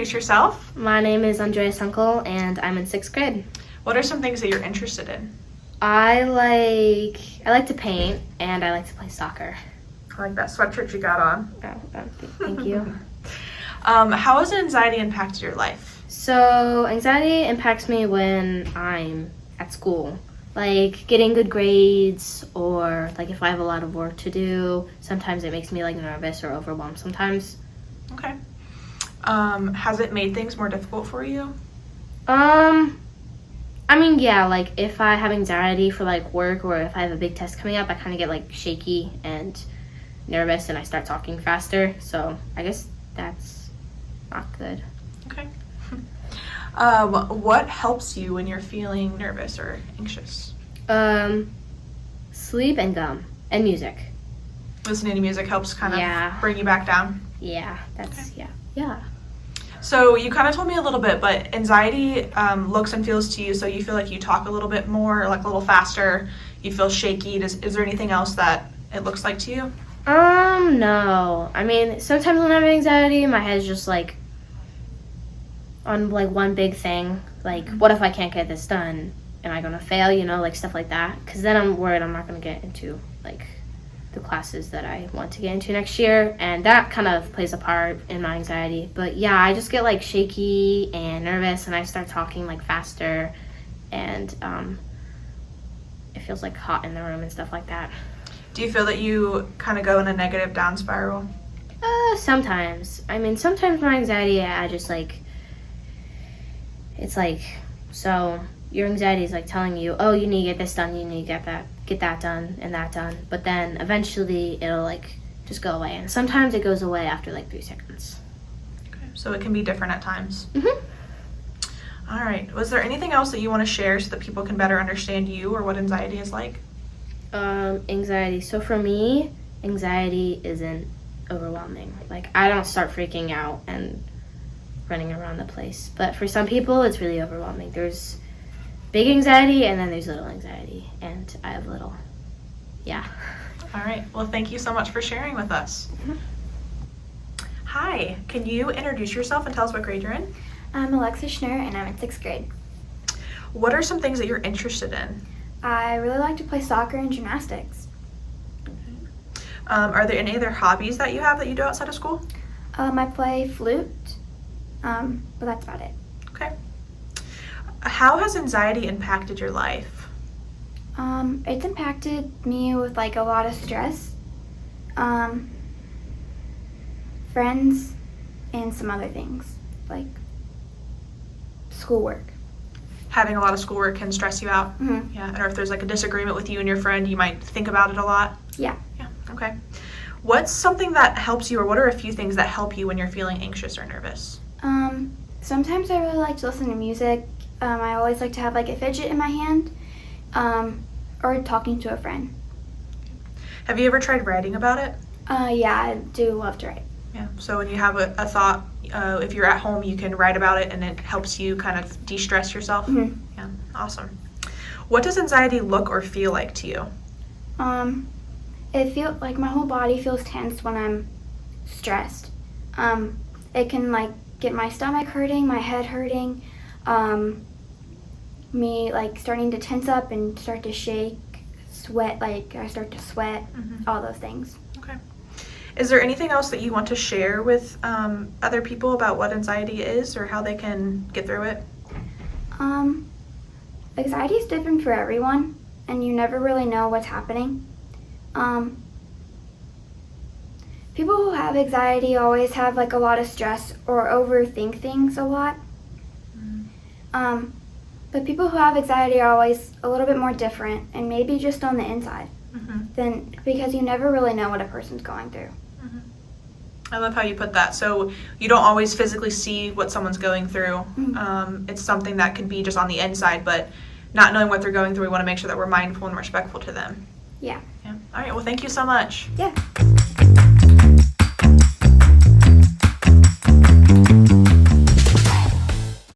introduce yourself? My name is Andrea Uncle, and I'm in 6th grade. What are some things that you're interested in? I like to paint, and I like to play soccer. I like that sweatshirt you got on. Thank you. How has anxiety impacted your life? So anxiety impacts me when I'm at school, like getting good grades, or like if I have a lot of work to do. Sometimes it makes me like nervous or overwhelmed sometimes. Okay. Has it made things more difficult for you? I mean, yeah, like if I have anxiety for like work or if I have a big test coming up, I kind of get like shaky and nervous and I start talking faster. So I guess that's not good. Okay. What helps you when you're feeling nervous or anxious? Sleep and gum and music. Listening to music helps kind of Yeah. bring you back down? Yeah, that's, Okay. yeah. So you kind of told me a little bit, but anxiety looks and feels to you, so you feel like you talk a little bit more, like a little faster, you feel shaky. Is there anything else that it looks like to you? No. I mean, sometimes when I have anxiety, my head's just like on like one big thing. Like, what if I can't get this done? Am I gonna fail? Like stuff like that. Because then I'm worried I'm not gonna get into like the classes that I want to get into next year, and that kind of plays a part in my anxiety. But yeah, I just get like shaky and nervous, and I start talking like faster, and it feels like hot in the room and stuff like that. Do you feel that you kind of go in a negative down spiral? Sometimes. I mean, sometimes my anxiety, I just like, it's like, so your anxiety is like telling you, oh, you need to get this done, you need to get that done and that done. But then eventually it'll like just go away. And sometimes it goes away after like 3 seconds. Okay. So it can be different at times. Mm-hmm. All right. Was there anything else that you want to share so that people can better understand you or what anxiety is like? Anxiety. So for me, anxiety isn't overwhelming. Like, I don't start freaking out and running around the place. But for some people, it's really overwhelming. There's big anxiety and then there's little anxiety. And I have little. Yeah. All right. Well, thank you so much for sharing with us. Mm-hmm. Hi. Can you introduce yourself and tell us what grade you're in? I'm Alexa Schnur, and I'm in 6th grade. What are some things that you're interested in? I really like to play soccer and gymnastics. Are there any other hobbies that you have that you do outside of school? I play flute, but that's about it. Okay. How has anxiety impacted your life? It's impacted me with like a lot of stress, friends, and some other things, like schoolwork. Having a lot of schoolwork can stress you out? Mm-hmm. Yeah. Or if there's like a disagreement with you and your friend, you might think about it a lot? Yeah. Yeah. Okay. What's something that helps you, or what are a few things that help you when you're feeling anxious or nervous? Sometimes I really like to listen to music. I always like to have like a fidget in my hand, or talking to a friend. Have you ever tried writing about it? Yeah, I do love to write. Yeah. So when you have a thought, if you're at home, you can write about it and it helps you kind of de-stress yourself? Mm-hmm. Yeah. Awesome. What does anxiety look or feel like to you? It feels like my whole body feels tense when I'm stressed. It can like get my stomach hurting, my head hurting, me like starting to tense up and start to shake, sweat, like I start to sweat, all those things. Okay. Is there anything else that you want to share with other people about what anxiety is or how they can get through it? Anxiety is different for everyone, and you never really know what's happening. People who have anxiety always have like a lot of stress or overthink things a lot. But people who have anxiety are always a little bit more different, and maybe just on the inside, than because you never really know what a person's going through. I love how you put that. So you don't always physically see what someone's going through. It's something that could be just on the inside, but not knowing what they're going through, we want to make sure that we're mindful and respectful to them. Yeah. All right. Well, thank you so much. Yeah.